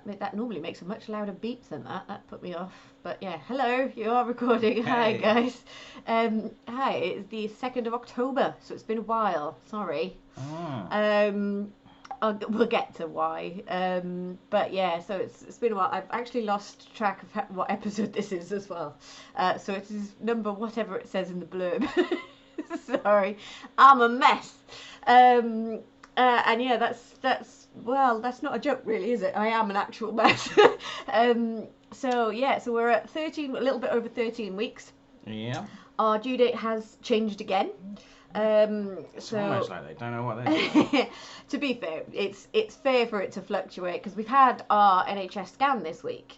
that normally makes a much louder beep than that. That put me off. But yeah, hello, you are recording. Hey. Hi guys. Hi, it's the 2nd of October, so it's been a while. Sorry. Oh. We'll get to why. But yeah, so it's been a while. I've actually lost track of what episode this is as well. So it is number whatever it says in the blurb. Sorry, I'm a mess. And yeah, that's not a joke, really, is it? I am an actual mess. So yeah, so we're at 13, a little bit over 13 weeks. Yeah. Our due date has changed again. It's almost like they don't know what they're doing. To be fair, it's fair for it to fluctuate because we've had our NHS scan this week.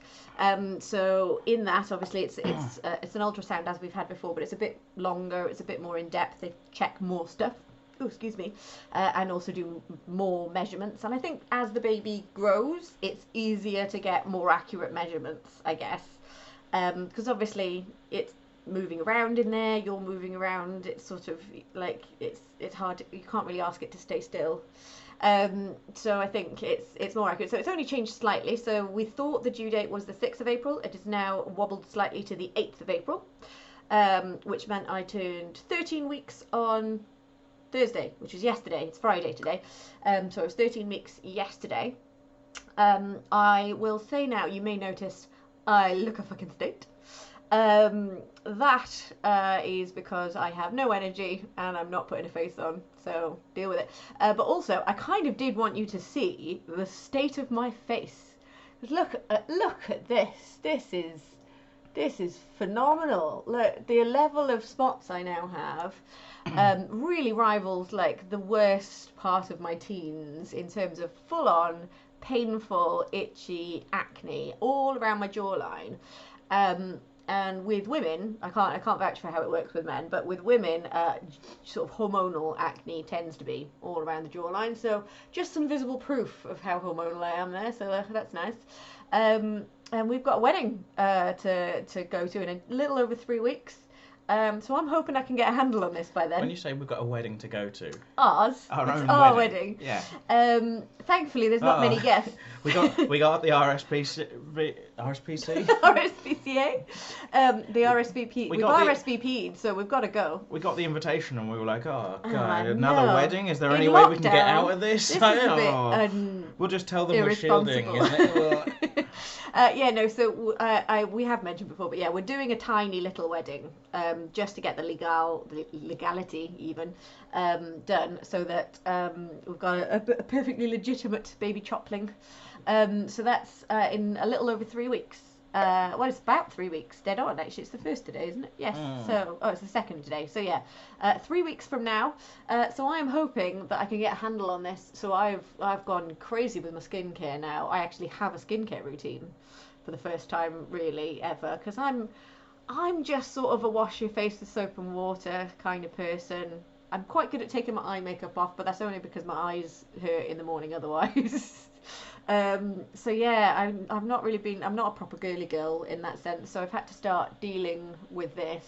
So in that, obviously, it's an ultrasound as we've had before, but it's a bit longer. It's a bit more in depth. They check more stuff. Oh, excuse me, and also do more measurements. And I think as the baby grows, it's easier to get more accurate measurements, I guess, because obviously it's moving around in there. You're moving around. It's sort of like it's hard. You can't really ask it to stay still. So I think it's more accurate. So it's only changed slightly. So we thought the due date was the 6th of April. It is now wobbled slightly to the 8th of April, which meant I turned 13 weeks on Thursday, which was yesterday. It's Friday today. So it was 13 weeks yesterday. I will say now, you may notice I look a fucking state. That is because I have no energy and I'm not putting a face on, so deal with it. But also, I kind of did want you to see the state of my face. Look at this. This is phenomenal. Look, the level of spots I now have really rivals like the worst part of my teens in terms of full-on painful, itchy acne all around my jawline. And with women, I can't vouch for how it works with men, but with women, sort of hormonal acne tends to be all around the jawline. So just some visible proof of how hormonal I am there. So that's nice. And we've got a wedding to go to in a little over 3 weeks. So I'm hoping I can get a handle on this by then. When you say we've got a wedding to go to, ours, our it's own our wedding. wedding. Yeah. Thankfully, there's not many guests. we got the RSPCA. RSPCA, the RSVP. We've RSVP'd, so we've got to go. We got the invitation and we were like, oh god, no. another wedding? Is there In any way we can get lockdown, out of this? This is a bit, we'll just tell them we're shielding, irresponsible. isn't it? Yeah, no, so we have mentioned before, but yeah, we're doing a tiny little wedding just to get the legality even done, so that we've got a perfectly legitimate baby chopling. So that's in a little over 3 weeks. Well, it's about 3 weeks, dead on, actually. It's the first today, isn't it? Yes. So, it's the second today. So, yeah, 3 weeks from now. So I am hoping that I can get a handle on this. So I've gone crazy with my skincare now. I actually have a skincare routine for the first time, really, ever. Because I'm just sort of a wash your face with soap and water kind of person. I'm quite good at taking my eye makeup off, but that's only because my eyes hurt in the morning otherwise. So yeah, I'm not a proper girly girl in that sense, so I've had to start dealing with this.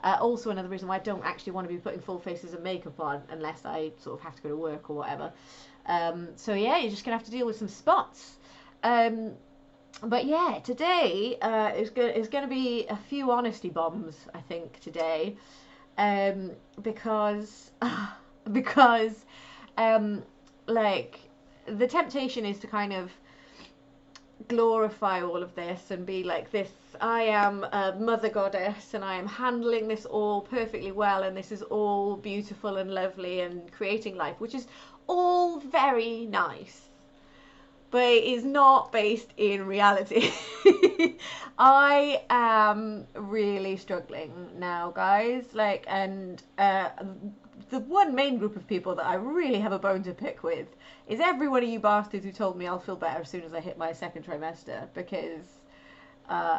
Also another reason why I don't actually want to be putting full faces of makeup on unless I sort of have to go to work or whatever. So yeah, you're just gonna have to deal with some spots. But yeah, today is going to be a few honesty bombs, I think, today, because like, the temptation is to kind of glorify all of this and be like this, I am a mother goddess and I am handling this all perfectly well and this is all beautiful and lovely and creating life, which is all very nice, but it is not based in reality. I am really struggling now, guys, like, and the one main group of people that I really have a bone to pick with is every one of you bastards who told me I'll feel better as soon as I hit my second trimester, because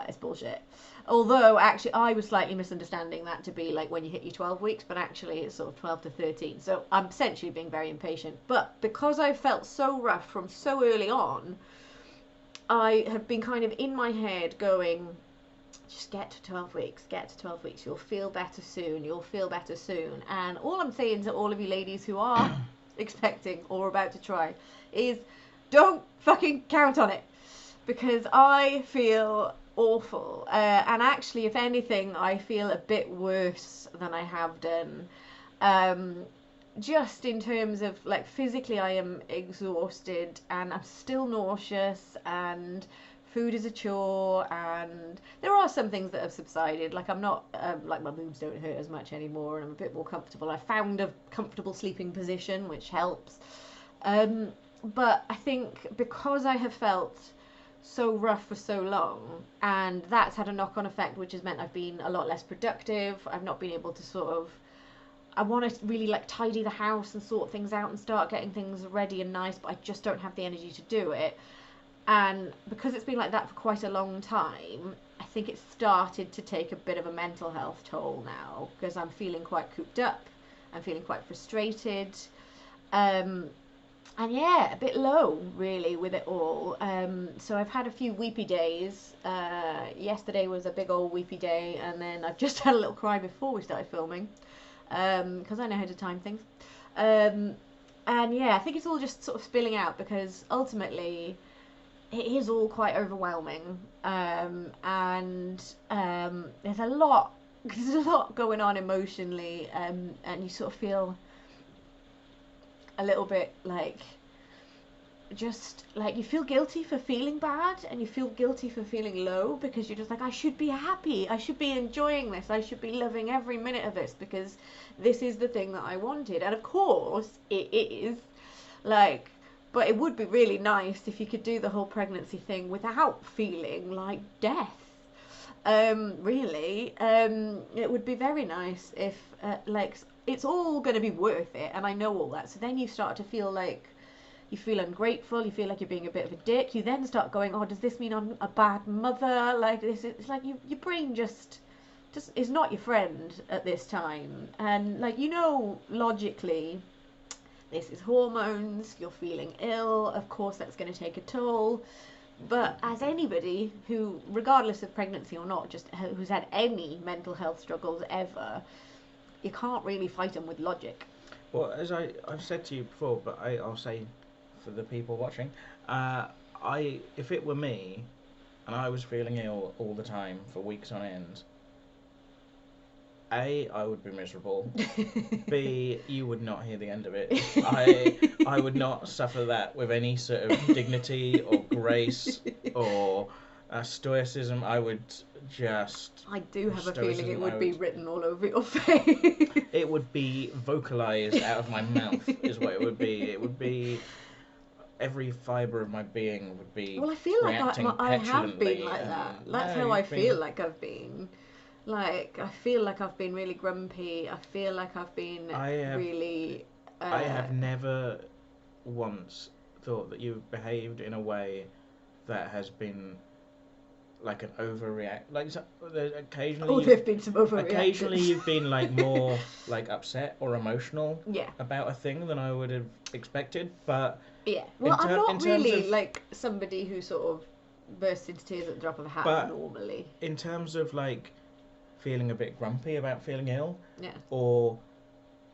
it's bullshit. Although, actually, I was slightly misunderstanding that to be like when you hit your 12 weeks, but actually it's sort of 12 to 13. So I'm essentially being very impatient. But because I felt so rough from so early on, I have been kind of in my head going, just get to 12 weeks, you'll feel better soon, And all I'm saying to all of you ladies who are expecting or about to try is, don't fucking count on it. because I feel awful. And actually, if anything, I feel a bit worse than I have done. Um, just in terms of like physically, I am exhausted and I'm still nauseous and food is a chore, and there are some things that have subsided. Like I'm not like my boobs don't hurt as much anymore and I'm a bit more comfortable. I found a comfortable sleeping position, which helps. But I think because I have felt so rough for so long, and that's had a knock-on effect, which has meant I've been a lot less productive. I've not been able to sort of, I want to really like tidy the house and sort things out and start getting things ready and nice, but I just don't have the energy to do it. And because it's been like that for quite a long time, I think it's started to take a bit of a mental health toll now, because I'm feeling quite cooped up. I'm feeling quite frustrated. And yeah, a bit low really with it all. So I've had a few weepy days. Yesterday was a big old weepy day, and then I've just had a little cry before we started filming, because I know how to time things. And yeah, I think it's all just sort of spilling out, because ultimately it is all quite overwhelming. And there's a lot going on emotionally, and you sort of feel a little bit like, just like you feel guilty for feeling bad, and you feel guilty for feeling low, because you're just like, I should be happy, I should be enjoying this, I should be loving every minute of this, because this is the thing that I wanted. And of course it is, like, but it would be really nice if you could do the whole pregnancy thing without feeling like death. Really, it would be very nice if like it's all going to be worth it, and I know all that. So then you start to feel like you feel ungrateful, you feel like you're being a bit of a dick. You then start going, oh, does this mean I'm a bad mother? Like this, it's like your brain just is not your friend at this time. And like, you know, logically, this is hormones, you're feeling ill, of course that's going to take a toll. But as anybody who, regardless of pregnancy or not, just who's had any mental health struggles ever, you can't really fight them with logic. Well, as I've said to you before, but I'll say for the people watching, if it were me and I was feeling ill all the time for weeks on end, A, I would be miserable. B, you would not hear the end of it. I would not suffer that with any sort of dignity or grace or stoicism. I would just... I do have a feeling it would be written all over your face. It would be vocalised out of my mouth, is what it would be. It would be... Every fibre of my being would be... Well, I feel like I have been like that. That's how I feel like I've been. Like, I feel like I've been really grumpy. I feel like I've been really... I have never once thought that you've behaved in a way that has been like an overreact. Like, occasionally... Oh, there've been some overreactions. Occasionally you've been like more like upset or emotional yeah. about a thing than I would have expected, but... Yeah, well, I'm not really like somebody who sort of bursts into tears at the drop of a hat normally. In terms of like feeling a bit grumpy about feeling ill, yeah, or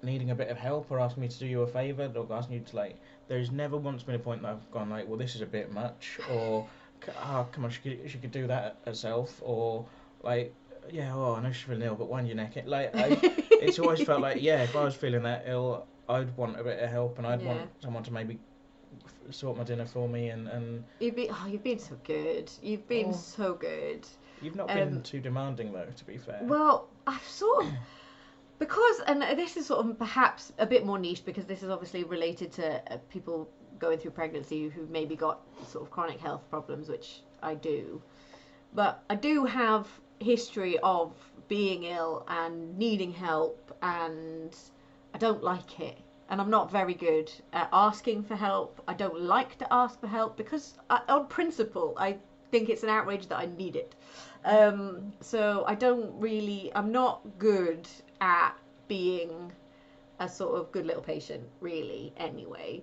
needing a bit of help, or asking me to do you a favour, or asking you to like, there's never once been a point that I've gone like, well, this is a bit much, or come on, she could do that herself, or like, yeah, oh, I know she's feeling ill, but wind your neck in. Like, it's always felt like, yeah, if I was feeling that ill, I'd want a bit of help, and I'd want someone to maybe sort my dinner for me, and you've been so good. You've been so good. You've not been too demanding though, to be fair. Well, I've sort of, because, and this is sort of perhaps a bit more niche, because this is obviously related to people going through pregnancy who've maybe got sort of chronic health problems, which I do. But I do have history of being ill and needing help, and I don't like it. And I'm not very good at asking for help. I don't like to ask for help, because on principle, I think it's an outrage that I need it. So I'm not good at being a sort of good little patient, really, anyway.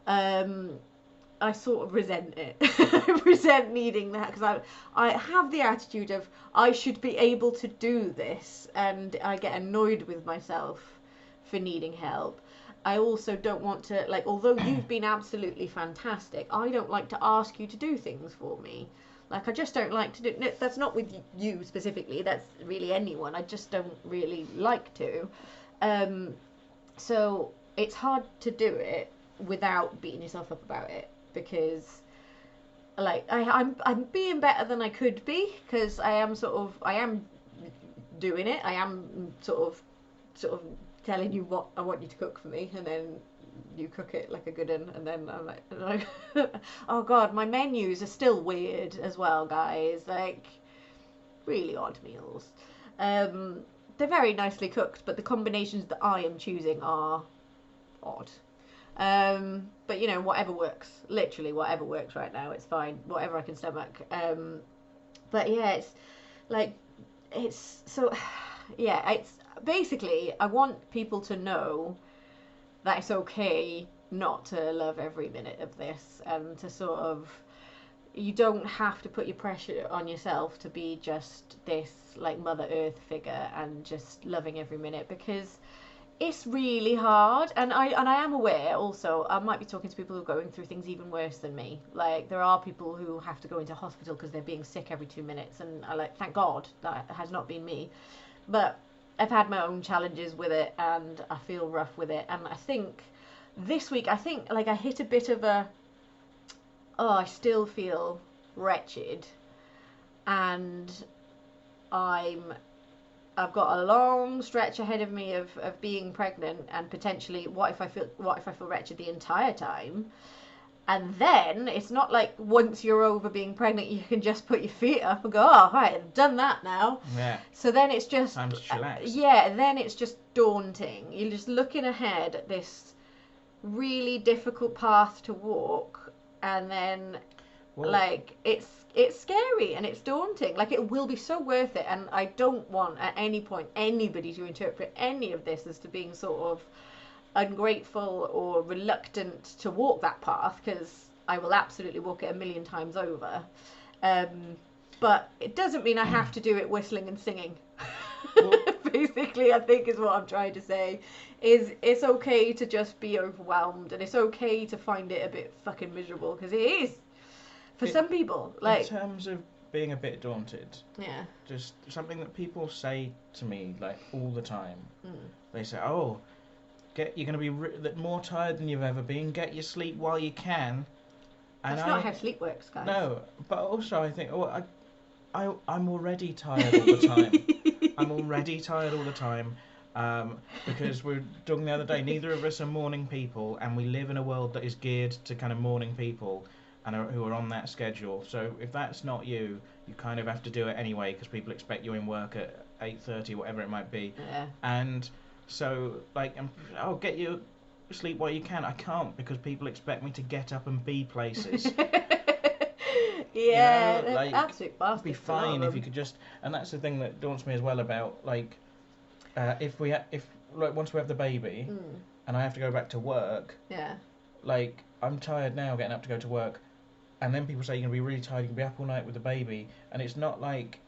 I sort of resent it. I resent needing that, because I have the attitude of, I should be able to do this, and I get annoyed with myself for needing help. I also don't want to, like, although you've been absolutely fantastic, I don't like to ask you to do things for me. Like, I just don't like to do, no, that's not with you specifically, that's really anyone, I just don't really like to. So it's hard to do it without beating yourself up about it, because like I'm being better than I could be, because I am doing it. I am sort of telling you what I want you to cook for me, and then you cook it like a good one, and then I'm like oh god, my menus are still weird as well, guys. Like, really odd meals. They're very nicely cooked, but the combinations that I am choosing are odd. But you know, whatever works. Literally, whatever works right now, it's fine. Whatever I can stomach. But yeah, it's like, it's so, yeah, it's basically, I want people to know that it's okay not to love every minute of this, and to sort of, you don't have to put your pressure on yourself to be just this like Mother Earth figure and just loving every minute, because it's really hard. And I am aware also, I might be talking to people who are going through things even worse than me. Like, there are people who have to go into hospital because they're being sick every 2 minutes, and I, like, thank God that has not been me. But I've had my own challenges with it, and I feel rough with it. And I think this week, I think like I hit a bit of a, oh, I still feel wretched, and I've got a long stretch ahead of me of being pregnant, and potentially what if I feel wretched the entire time. And then it's not like once you're over being pregnant you can just put your feet up and go, oh right, I've done that now. Yeah. So then it's just Time to chillax. yeah, then it's just daunting. You're just looking ahead at this really difficult path to walk, and then like it's scary and it's daunting. Like, it will be so worth it, and I don't want at any point anybody to interpret any of this as to being sort of ungrateful or reluctant to walk that path, because I will absolutely walk it a million times over. But it doesn't mean I have to do it whistling and singing. Basically, I think is what I'm trying to say, is it's okay to just be overwhelmed, and it's okay to find it a bit fucking miserable, because it is for some people. Like, in terms of being a bit daunted, yeah, just something that people say to me like all the time. They say, oh, you're going to be more tired than you've ever been, get your sleep while you can. And that's not how sleep works, guys. No, but also I think, oh, I'm already tired all the time. I'm already tired all the time, because we were talking the other day, neither of us are morning people, and we live in a world that is geared to kind of morning people, and who are on that schedule. So if that's not you, you kind of have to do it anyway, because people expect you in work at 8:30, whatever it might be. Yeah. And so, like, I'll get you sleep while you can. I can't, because people expect me to get up and be places. Yeah, you know, like, absolute bastards. it'd be fine if you could just, and that's the thing that daunts me as well about, like, if once we have the baby, and I have to go back to work. Yeah. Like, I'm tired now getting up to go to work, and then people say you're gonna be really tired, you can be up all night with the baby, and it's not like,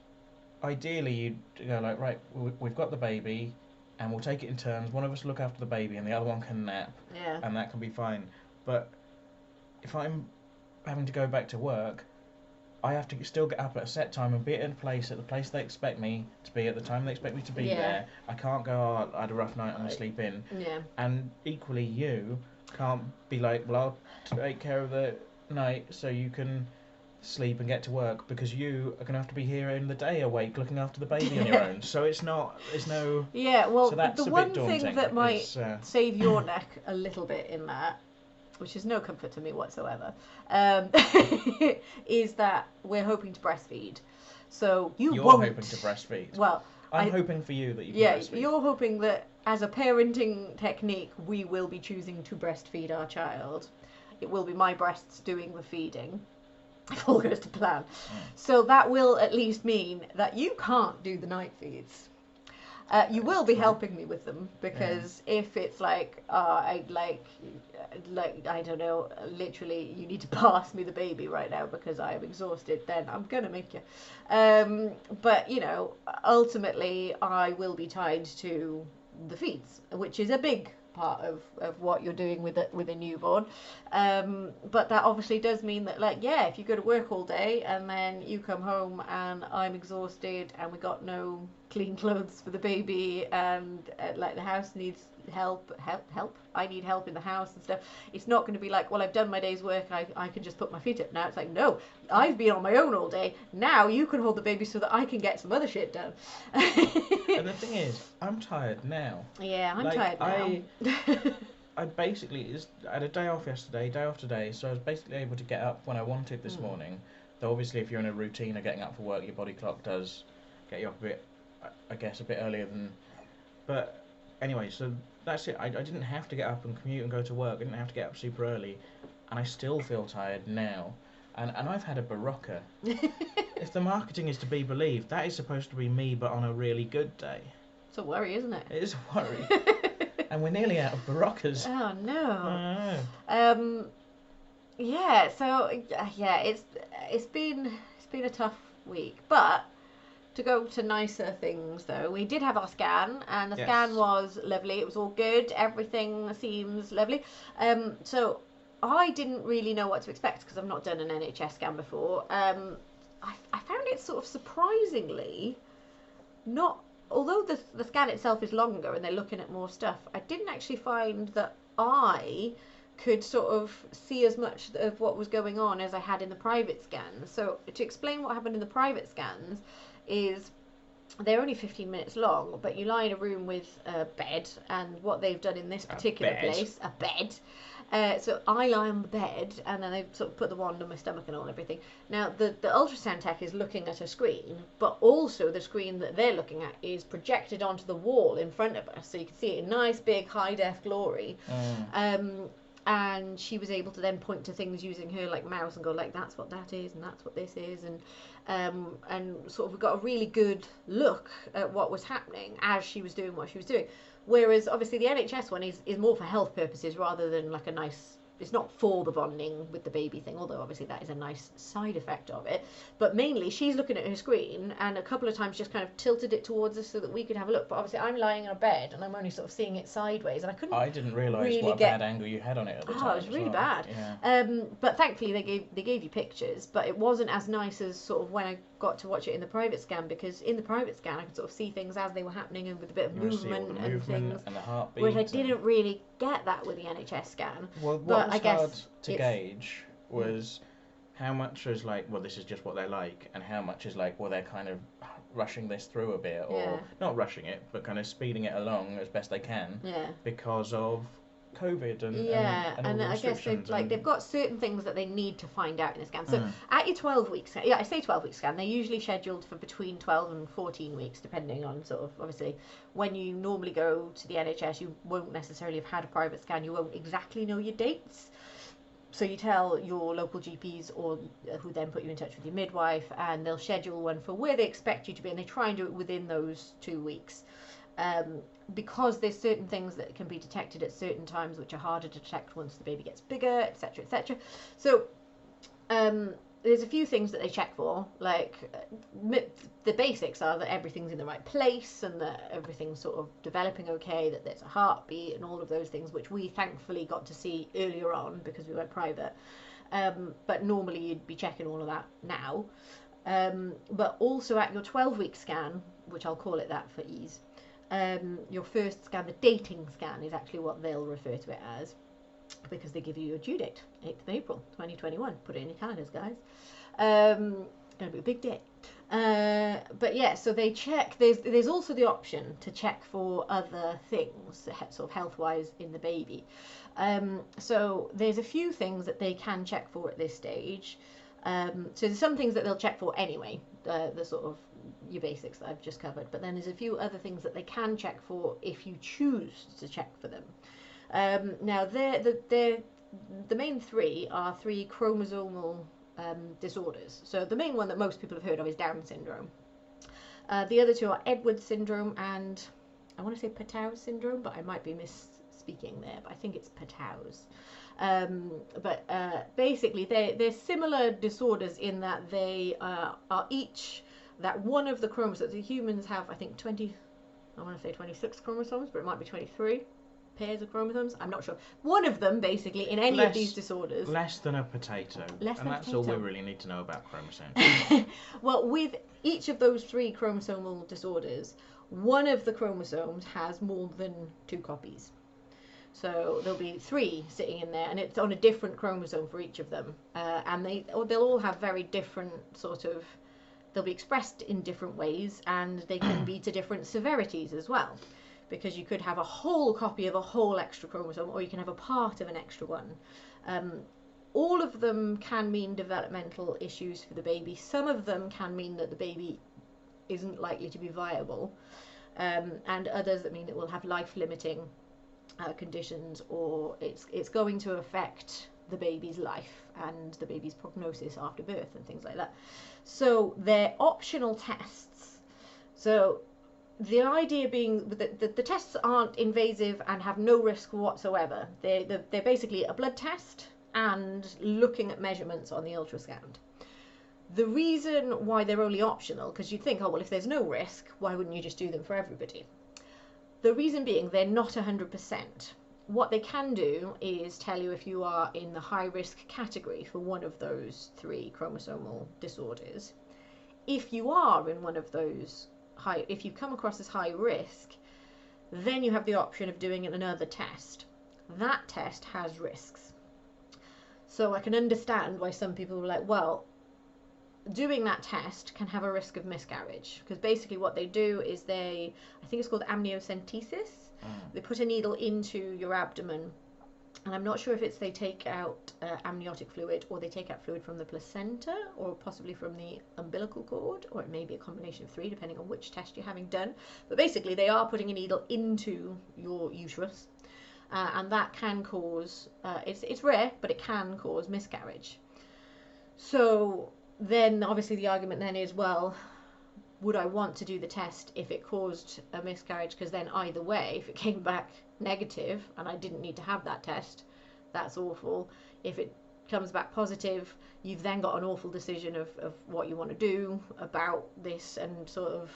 ideally you'd go like, right, we've got the baby, and we'll take it in turns. One of us look after the baby, and the other one can nap. Yeah. And that can be fine. But if I'm having to go back to work, I have to still get up at a set time and be at the place they expect me to be at the time they expect me to be there. I can't go, oh, I had a rough night, I'm going to sleep in. Yeah. And equally, you can't be like, well, I'll take care of the night so you can sleep and get to work, because you are going to have to be here in the day awake looking after the baby on your own. So there's no... Yeah, well, so that's the a one bit daunting. thing that might save your neck a little bit in that, which is no comfort to me whatsoever, is that we're hoping to breastfeed. So you're hoping to breastfeed. Well, I'm hoping for you that you can breastfeed. Yeah, you're hoping that as a parenting technique, we will be choosing to breastfeed our child. It will be my breasts doing the feeding, if all goes to plan. So that will at least mean that you can't do the night feeds. You will be helping me with them, because if it's like, I don't know, literally you need to pass me the baby right now because I am exhausted, then I'm gonna make you. But you know, ultimately I will be tied to the feeds, which is a big part of what you're doing with a newborn. But that obviously does mean that, like, yeah, if you go to work all day and then you come home and I'm exhausted and we got no clean clothes for the baby, and like the house needs help, I need help in the house and stuff, it's not going to be like, well, I've done my day's work, I can just put my feet up now. It's like, no, I've been on my own all day, now you can hold the baby so that I can get some other shit done. And the thing is, I'm tired now. Yeah, I'm like, tired now. I basically I had a day off yesterday, day off today, so I was basically able to get up when I wanted this morning. Though obviously if you're in a routine of getting up for work, your body clock does get you up a bit, I guess, a bit earlier than... But anyway, so that's it. I didn't have to get up and commute and go to work. I didn't have to get up super early. And I still feel tired now. And I've had a Barocca. If the marketing is to be believed, that is supposed to be me, but on a really good day. It's a worry, isn't it? It is a worry. And we're nearly out of Baroccas. Oh, no. I know. Yeah, so, yeah, it's been a tough week. But to go to nicer things, though, we did have our scan, and the scan was lovely. It was all good. Everything seems lovely. So I didn't really know what to expect because I've not done an NHS scan before. I found it sort of surprisingly not... Although the scan itself is longer and they're looking at more stuff, I didn't actually find that I could sort of see as much of what was going on as I had in the private scans. So to explain what happened in the private scans is they're only 15 minutes long, but you lie in a room with a bed, and what they've done in this particular place, a bed. So I lie on the bed, and then they sort of put the wand on my stomach and all everything. Now the ultrasound tech is looking at a screen, but also the screen that they're looking at is projected onto the wall in front of us, so you can see it in nice big high def glory. And she was able to then point to things using her like mouse and go like, that's what that is and that's what this is, and sort of we got a really good look at what was happening as she was doing what she was doing. Whereas obviously the NHS one is more for health purposes rather than like a nice... It's not for the bonding with the baby thing, although obviously that is a nice side effect of it. But mainly she's looking at her screen, and a couple of times just kind of tilted it towards us so that we could have a look. But obviously I'm lying in a bed and I'm only sort of seeing it sideways, and I didn't realise really what a bad angle you had on it at the time. Oh, it was really bad. Yeah. But thankfully they gave you pictures, but it wasn't as nice as sort of when I got to watch it in the private scan, because in the private scan I could sort of see things as they were happening and with a bit of movement and things, and the heartbeat, which I didn't really get that with the NHS scan. Well, what was hard to gauge was how much was like, well, this is just what they're like, and how much is like, well, they're kind of rushing this through a bit, or not rushing it, but kind of speeding it along as best they can, because of COVID and all the I guess they've got certain things that they need to find out in the scan. So at your 12-week scan, I say 12-week scan, they're usually scheduled for between 12 and 14 weeks, depending on sort of, obviously, when you normally go to the NHS, you won't necessarily have had a private scan, you won't exactly know your dates. So you tell your local GPs, or who then put you in touch with your midwife, and they'll schedule one for where they expect you to be, and they try and do it within those 2 weeks. Because there's certain things that can be detected at certain times which are harder to detect once the baby gets bigger, etc., etc. So there's a few things that they check for, like the basics are that everything's in the right place and that everything's sort of developing okay, that there's a heartbeat and all of those things, which we thankfully got to see earlier on because we went private. But normally you'd be checking all of that now. But also at your 12-week scan, which I'll call it that for ease, your first scan, the dating scan, is actually what they'll refer to it as, because they give you your due date, 8th of April 2021. Put it in your calendars, guys. It's going to be a big day. But yeah, so they check. There's also the option to check for other things, sort of health-wise, in the baby. So there's a few things that they can check for at this stage. So there's some things that they'll check for anyway, the sort of your basics that I've just covered, but then there's a few other things that they can check for if you choose to check for them. Now the main three are 3 chromosomal disorders. So the main one that most people have heard of is Down syndrome. The other 2 are Edwards syndrome and I want to say Patau's syndrome, but I might be misspeaking there, but I think it's Patau's. Basically they're similar disorders in that they are each that one of the chromosomes. The humans have, I think, 26 chromosomes, but it might be 23. pairs of chromosomes. I'm not sure. One of them, basically, in any of these disorders. Less than a potato. Less than a that's potato. all we really need to know about chromosomes. Well, with each of those 3 chromosomal disorders, one of the chromosomes has more than 2 copies. So there'll be 3 sitting in there, and it's on a different chromosome for each of them. And they'll all have very different sort of, they'll be expressed in different ways, and they can be to different severities as well. Because you could have a whole copy of a whole extra chromosome, or you can have a part of an extra one. All of them can mean developmental issues for the baby. Some of them can mean that the baby isn't likely to be viable, and others that mean it will have life-limiting conditions, or it's going to affect the baby's life and the baby's prognosis after birth and things like that. So they're optional tests. So the idea being that the tests aren't invasive and have no risk whatsoever. They're basically a blood test and looking at measurements on the ultrasound. The reason why they're only optional, because you'd think, oh, well, if there's no risk, why wouldn't you just do them for everybody? The reason being they're not 100%. What they can do is tell you if you are in the high risk category for one of those 3 chromosomal disorders. If you are in one of those if you come across as high risk, then you have the option of doing another test. That test has risks. So I can understand why some people were like, well, doing that test can have a risk of miscarriage, because basically what they do is I think it's called amniocentesis. They put a needle into your abdomen, and I'm not sure if it's they take out amniotic fluid, or they take out fluid from the placenta, or possibly from the umbilical cord, or it may be a combination of 3 depending on which test you're having done. But basically they are putting a needle into your uterus, and that can cause, it's rare, but it can cause miscarriage. So then obviously the argument then is, well, would I want to do the test if it caused a miscarriage? Because then either way, if it came back negative and I didn't need to have that test, that's awful. If it comes back positive, you've then got an awful decision of what you want to do about this, and sort of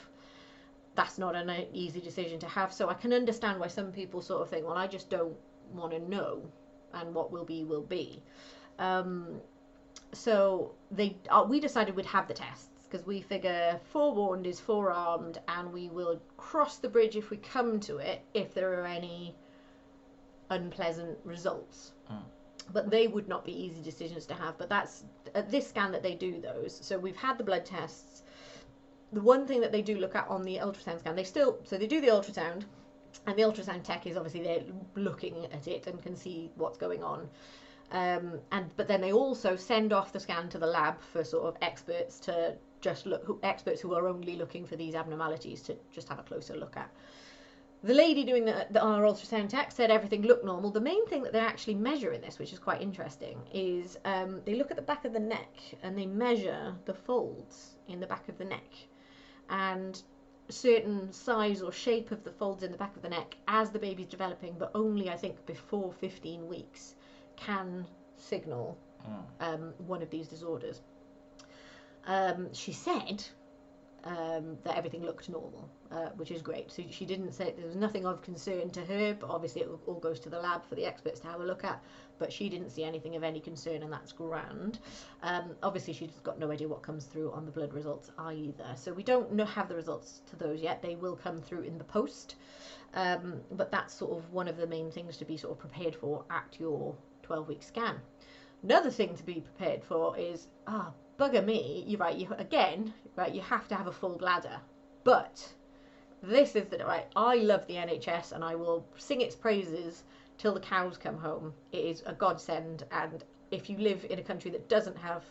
that's not an easy decision to have. So I can understand why some people sort of think, well, I just don't want to know, and what will be will be. So we decided we'd have the tests, because we figure forewarned is forearmed, and we will cross the bridge if we come to it if there are any unpleasant results. But they would not be easy decisions to have. But that's at this scan that they do those. So we've had the blood tests. The one thing that they do look at on the ultrasound scan, so they do the ultrasound, and the ultrasound tech is obviously they're looking at it and can see what's going on. But then they also send off the scan to the lab for sort of experts to just experts who are only looking for these abnormalities to just have a closer look at. The lady doing our ultrasound tech said everything looked normal. The main thing that they actually measure in this, which is quite interesting, is they look at the back of the neck and they measure the folds in the back of the neck, and certain size or shape of the folds in the back of the neck as the baby's developing, but only I think before 15 weeks, can signal one of these disorders. She said that everything looked normal, which is great. So she didn't say there was nothing of concern to her, but obviously it all goes to the lab for the experts to have a look at. But she didn't see anything of any concern, and that's grand. Obviously she's got no idea what comes through on the blood results either. So we don't have the results to those yet. They will come through in the post. But that's sort of one of the main things to be sort of prepared for at your 12-week scan. Another thing to be prepared for is, bugger me, you have to have a full bladder. But this is I love the NHS, and I will sing its praises till the cows come home. It is a godsend, and if you live in a country that doesn't have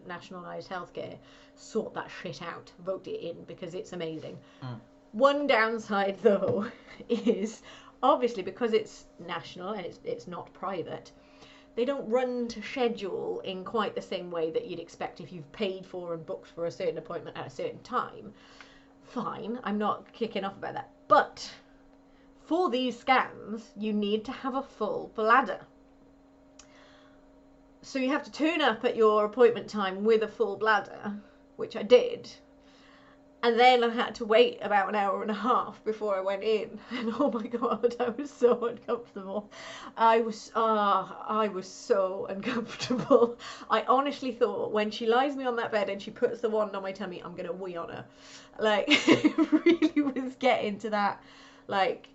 nationalised healthcare, sort that shit out, vote it in, because it's amazing. One downside though is obviously because it's national and it's not private, they don't run to schedule in quite the same way that you'd expect if you've paid for and booked for a certain appointment at a certain time. Fine, I'm not kicking off about that. But for these scans, you need to have a full bladder. So you have to turn up at your appointment time with a full bladder, which I did. And then I had to wait about an hour and a half before I went in, and oh my god, I was so uncomfortable. I was so uncomfortable. I honestly thought when she lies me on that bed and she puts the wand on my tummy, I'm gonna wee on her. Like, it really was getting to that, like,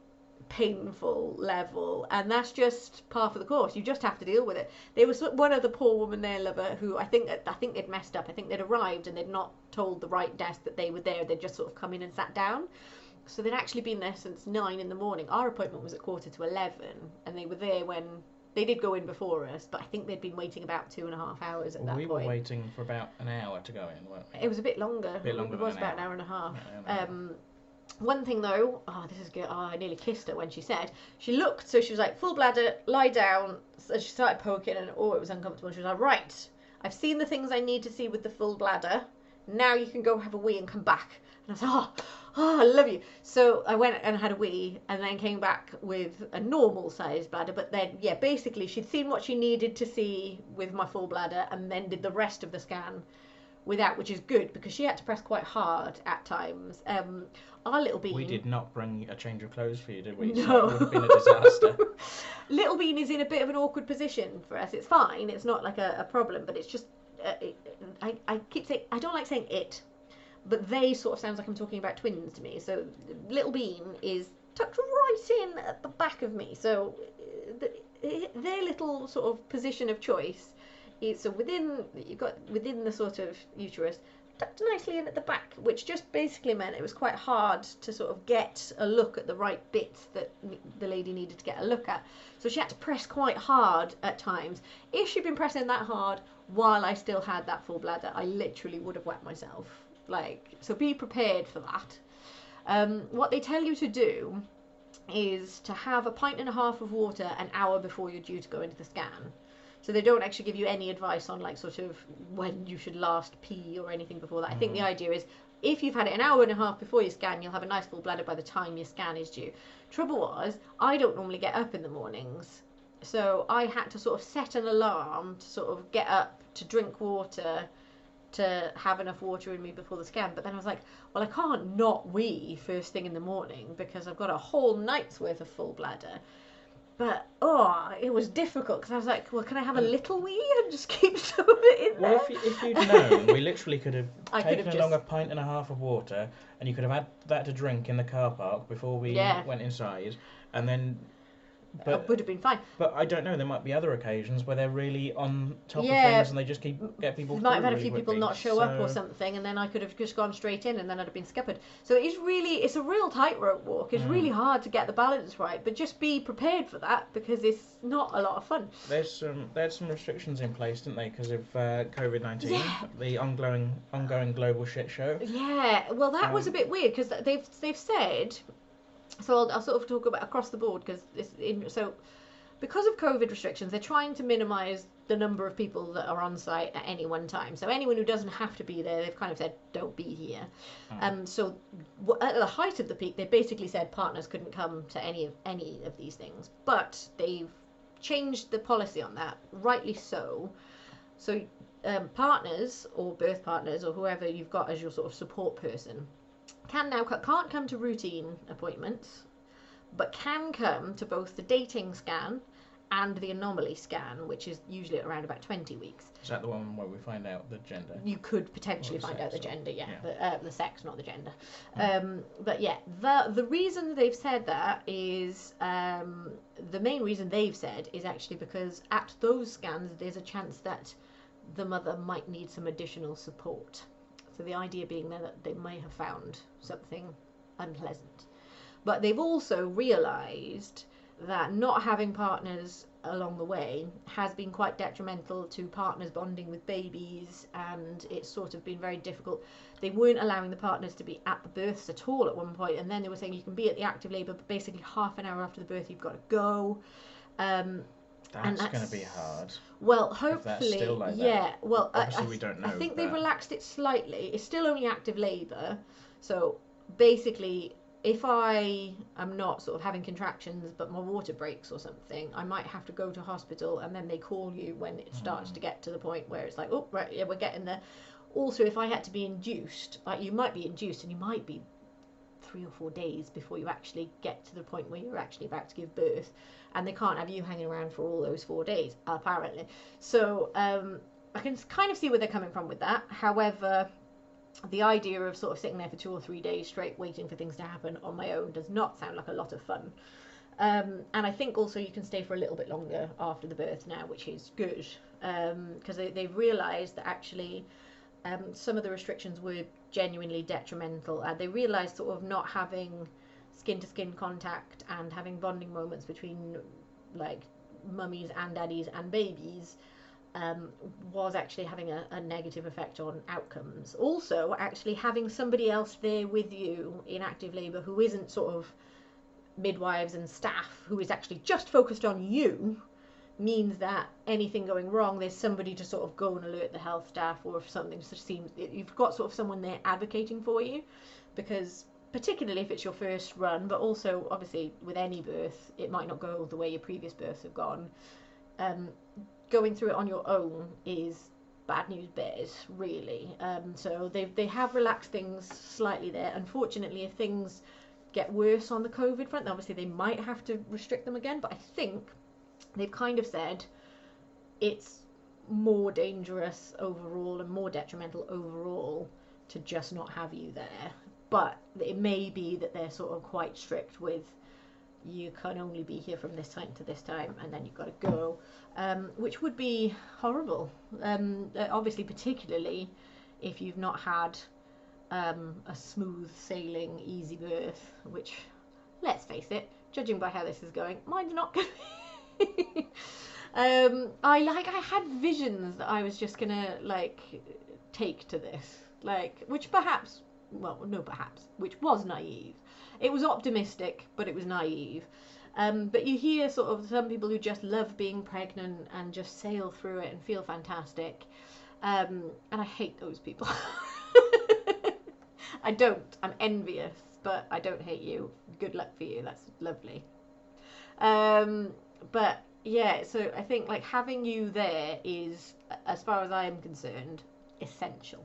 painful level, and that's just par for the course. You just have to deal with it. There was one other poor woman there, lover, who I think they'd messed up. I think they'd arrived and they'd not told the right desk that they were there. They'd just sort of come in and sat down. So they'd actually been there since 9 in the morning. Our appointment was at 11:15, and they were there when they did go in before us, but I think they'd been waiting about 2.5 hours at that point. We were waiting for about an hour to go in, weren't we? It was a bit longer. A bit longer. It was about an hour and a half. One thing though, this is good. I nearly kissed her when she said, she looked, so she was like, full bladder, lie down. So she started poking, and it was uncomfortable. She was like, right, I've seen the things I need to see with the full bladder. Now you can go have a wee and come back. And I was like, I love you. So I went and had a wee, and then came back with a normal sized bladder. But then, yeah, basically she'd seen what she needed to see with my full bladder, and then did the rest of the scan without, which is good because she had to press quite hard at times. Our little bean. We did not bring a change of clothes for you, did we? No. So it would have been a disaster. Little bean is in a bit of an awkward position for us. It's fine. It's not like a problem, but it's just I keep saying, I don't like saying it, but they sort of sounds like I'm talking about twins to me. So little bean is tucked right in at the back of me. So their little sort of position of choice is so within the sort of uterus, tucked nicely in at the back, which just basically meant it was quite hard to sort of get a look at the right bits that the lady needed to get a look at. So she had to press quite hard at times. If she'd been pressing that hard while I still had that full bladder, I literally would have wet myself. Like, so be prepared for that. What they tell you to do is to have 1.5 pints of water an hour before you're due to go into the scan. So they don't actually give you any advice on like sort of when you should last pee or anything before that. I think the idea is if you've had it an hour and a half before your scan, you'll have a nice full bladder by the time your scan is due. Trouble was, I don't normally get up in the mornings. So I had to sort of set an alarm to sort of get up, to drink water, to have enough water in me before the scan. But then I was like, well, I can't not wee first thing in the morning because I've got a whole night's worth of full bladder. But, it was difficult because I was like, well, can I have a little wee and just keep some of it in there? Well, if you'd known, we literally could have taken along 1.5 pints of water, and you could have had that to drink in the car park before we went inside, and then... But it would have been fine. But I don't know, there might be other occasions where they're really on top of things and they just get people. You might have had a few really people not show up or something, and then I could have just gone straight in and then I'd have been scuppered. So it's a real tightrope walk. It's really hard to get the balance right, but just be prepared for that because it's not a lot of fun. They had some restrictions in place, didn't they, because of COVID-19, the ongoing global shit show. Yeah, well that was a bit weird because they've said. So I'll sort of talk about across the board because because of COVID restrictions, they're trying to minimise the number of people that are on site at any one time. So anyone who doesn't have to be there, they've kind of said, don't be here. So at the height of the peak, they basically said partners couldn't come to any of these things. But they've changed the policy on that, rightly so. So partners or birth partners or whoever you've got as your sort of support person can't come to routine appointments, but can come to both the dating scan and the anomaly scan, which is usually at around about 20 weeks. Is that the one where we find out the gender? You could potentially find out the gender, but the sex, not the gender. But yeah, the reason they've said that is the main reason they've said is actually because at those scans there's a chance that the mother might need some additional support. So the idea being then that they may have found something unpleasant. But they've also realised that not having partners along the way has been quite detrimental to partners bonding with babies, and it's sort of been very difficult. They weren't allowing the partners to be at the births at all at one point, and then they were saying you can be at the active labour, but basically half an hour after the birth you've got to go. That's going to be hard. Well, hopefully, still like that. Well, obviously we don't know. I think they've relaxed it slightly. It's still only active labour, so basically, if I am not sort of having contractions but my water breaks or something, I might have to go to hospital, and then they call you when it starts to get to the point where it's like, oh right, yeah, we're getting there. Also, if I had to be induced, like you might be induced and you might be 3 or 4 days before you actually get to the point where you're actually about to give birth, and they can't have you hanging around for all those 4 days apparently. So I can kind of see where they're coming from with that. However, the idea of sort of sitting there for 2 or 3 days straight waiting for things to happen on my own does not sound like a lot of fun. And I think also you can stay for a little bit longer after the birth now, which is good, because they've realised that actually some of the restrictions were genuinely detrimental. They realised sort of not having skin to skin contact and having bonding moments between like mummies and daddies and babies was actually having a negative effect on outcomes. Also, actually having somebody else there with you in active labour who isn't sort of midwives and staff, who is actually just focused on you, means that anything going wrong, there's somebody to sort of go and alert the health staff, or if something seems, you've got sort of someone there advocating for you, because particularly if it's your first run, but also obviously with any birth, it might not go the way your previous births have gone. Going through it on your own is bad news bears, really. So they have relaxed things slightly there. Unfortunately, if things get worse on the COVID front, obviously they might have to restrict them again, but I think they've kind of said it's more dangerous overall and more detrimental overall to just not have you there. But it may be that they're sort of quite strict with, you can only be here from this time to this time, and then you've got to go, which would be horrible. Obviously, particularly if you've not had a smooth sailing, easy birth, which, let's face it, judging by how this is going, mine's not going to be. I had visions that I was just gonna like take to this, like, which perhaps, well, no, perhaps, which was naive. It was optimistic, but it was naive. But you hear sort of some people who just love being pregnant and just sail through it and feel fantastic. And I hate those people. I don't. I'm envious, but I don't hate you. Good luck for you. That's lovely. But yeah, so I think like having you there is, as far as I am concerned, essential.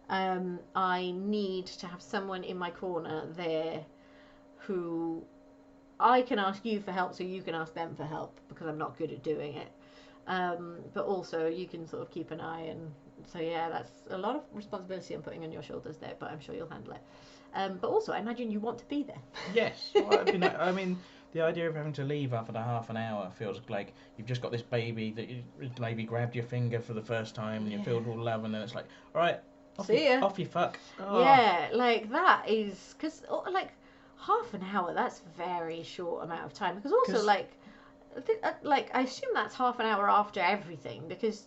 I need to have someone in my corner there who I can ask you for help, so you can ask them for help, because I'm not good at doing it. But also you can sort of keep an eye, and so yeah, that's a lot of responsibility I'm putting on your shoulders there, but I'm sure you'll handle it. But also, I imagine you want to be there. Yes. Well, I mean, the idea of having to leave after half an hour feels like you've just got this baby that maybe grabbed your finger for the first time, and you're filled with love, and then it's like, all right, see ya. Off you fuck. Oh. Yeah, like that is, because like half an hour, that's very short amount of time, because also like I assume that's half an hour after everything, because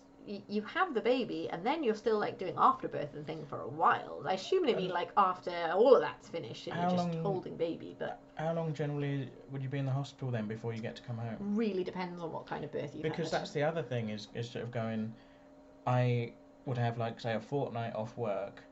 you have the baby and then you're still like doing afterbirth and thing for a while. I assume they mean like after all of that's finished and you're just holding baby. But how long generally would you be in the hospital then before you get to come home? Really depends on what kind of birth you've had. Because that's the other thing is sort of going, I would have like say a fortnight off work.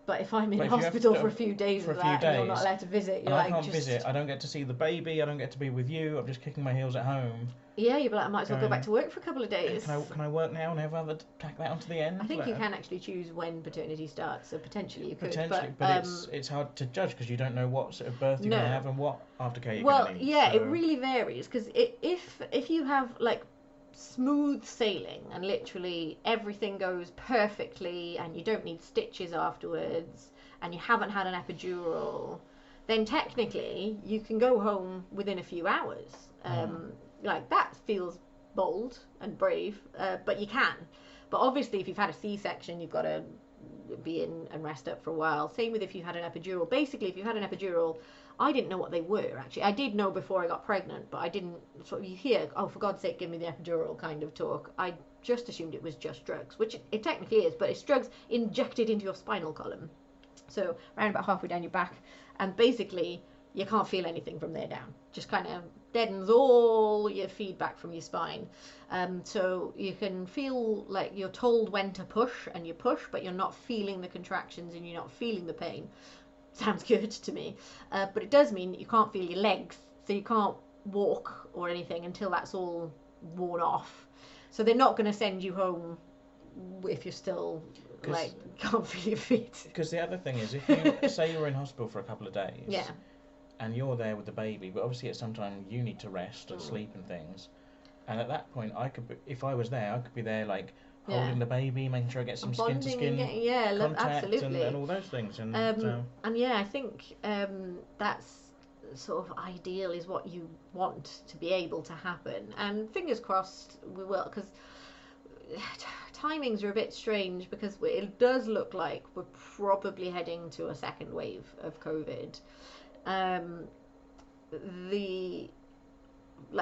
But if I'm in hospital for a few days and you're not allowed to visit, you're like, I can't visit. I don't get to see the baby. I don't get to be with you. I'm just kicking my heels at home. Yeah, you'd be like, I might as well go back to work for a couple of days. Can I work now and have other tack that onto the end? I think you can actually choose when paternity starts, so potentially you could. Potentially, but it's hard to judge because you don't know what sort of birth you're going to have and what aftercare you're going to need. Well, yeah, so it really varies, because if you have like smooth sailing and literally everything goes perfectly and you don't need stitches afterwards and you haven't had an epidural, then technically you can go home within a few hours. Like that feels bold and brave, but you can. But obviously if you've had a C-section, you've got to be in and rest up for a while. Same with if you had an epidural. Basically, if you had an epidural, I didn't know what they were, actually. I did know before I got pregnant, but I didn't, so you hear, oh, for God's sake, give me the epidural kind of talk. I just assumed it was just drugs, which it technically is, but it's drugs injected into your spinal column. So around about halfway down your back, and basically you can't feel anything from there down. Just kind of deadens all your feedback from your spine. So you can feel like you're told when to push, and you push, but you're not feeling the contractions and you're not feeling the pain. sounds good to me. But it does mean that you can't feel your legs, so you can't walk or anything until that's all worn off. So they're not going to send you home if you're still like can't feel your feet. Because the other thing is, if you say you were in hospital for a couple of days, Yeah. and you're there with the baby, but obviously at some time you need to rest and sleep and things. And at that point, I could, if I was there, I could be there like holding the baby, making sure I get some skin to skin contact and all those things. And I think that's sort of ideal, is what you want to be able to happen. And fingers crossed we will, because timings are a bit strange, because it does look like we're probably heading to a second wave of COVID.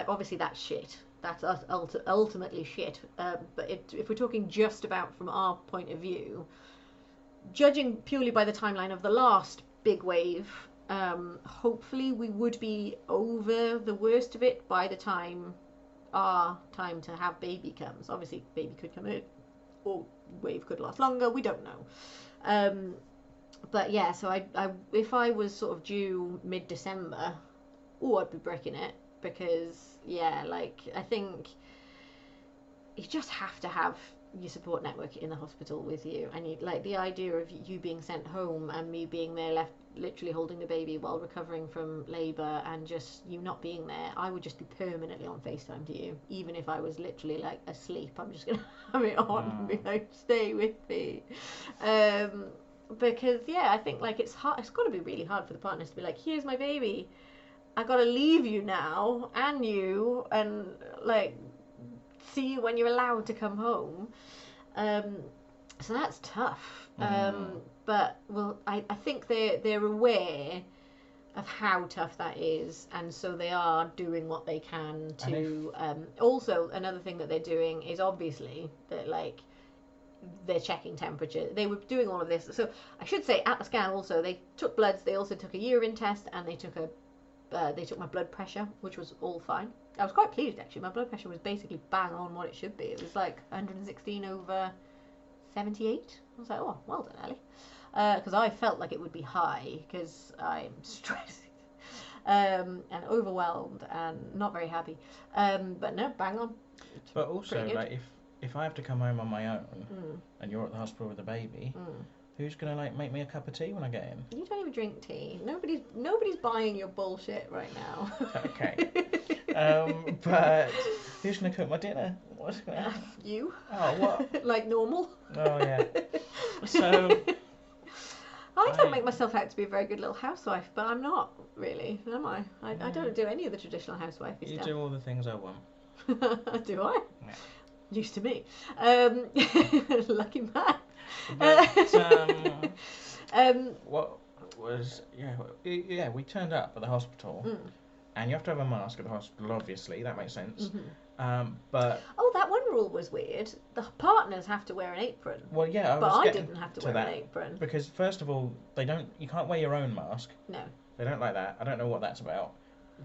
Obviously that's shit. That's us ultimately shit. But if we're talking just about from our point of view, judging purely by the timeline of the last big wave, hopefully we would be over the worst of it by the time our time to have baby comes. Obviously, baby could come in, or wave could last longer. We don't know. But yeah, so I if I was sort of due mid-December, I'd be breaking it, because I think you just have to have your support network in the hospital with you, and the idea of you being sent home and me being there left literally holding the baby while recovering from labour, and just you not being there, I would just be permanently on FaceTime to you, even if I was literally like asleep. I'm just gonna have it on and be like, stay with me. Because I think it's hard. It's got to be really hard for the partners to be like, here's my baby, I got to leave you now, and see you when you're allowed to come home. So that's tough. But I think they're aware of how tough that is, and so they are doing what they can to. Also, another thing that they're doing is obviously that they're checking temperature. They were doing all of this. So I should say at the scan also they took bloods. They also took a urine test, and they took my blood pressure, which was all fine. I was quite pleased actually. My blood pressure was basically bang on what it should be. It was like 116/78. I was like, oh, well done, Ellie. Because I felt like it would be high, because I'm stressed and overwhelmed and not very happy. But no, bang on. But also, if I have to come home on my own and you're at the hospital with the baby, who's gonna make me a cup of tea when I get in? You don't even drink tea. Nobody's buying your bullshit right now. Okay. But who's gonna cook my dinner? What's gonna happen? You. Oh, what? Like normal. Oh yeah. So. I don't make myself out to be a very good little housewife, but I'm not really, am I? I don't do any of the traditional housewifey stuff. You do all the things I want. Do I? Yeah. Used to me. Lucky man. But, what was we turned up at the hospital, and you have to have a mask at the hospital, obviously, that makes sense. But that one rule was weird. The partners have to wear an apron. Well, yeah, I didn't have to wear an apron, because first of all, you can't wear your own mask. No, they don't like that. I don't know what that's about.